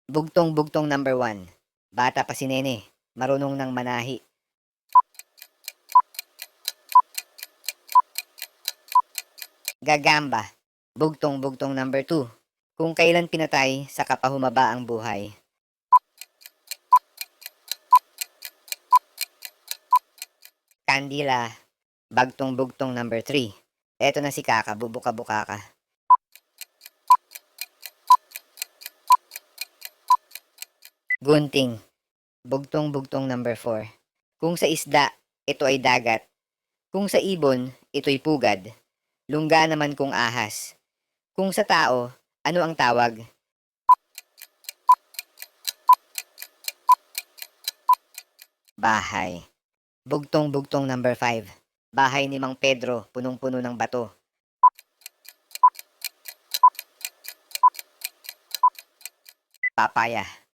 Bugtong-bugtong number 1. Bata pa si Nene, marunong ng manahi. Gagamba. Bugtong-bugtong number 2. Kung kailan pinatay, saka pa humaba ang buhay. Kandila. Bagtong-bugtong number 3. Eto na si Kaka, bubuka-buka ka. Gunting. Bugtong-bugtong number 4. Kung sa isda, ito ay dagat. Kung sa ibon, ito'y pugad. Lungga naman kung ahas. Kung sa tao, ano ang tawag? Bahay. Bugtong-bugtong number 5. Bahay ni Mang Pedro, punong-puno ng bato. Papaya.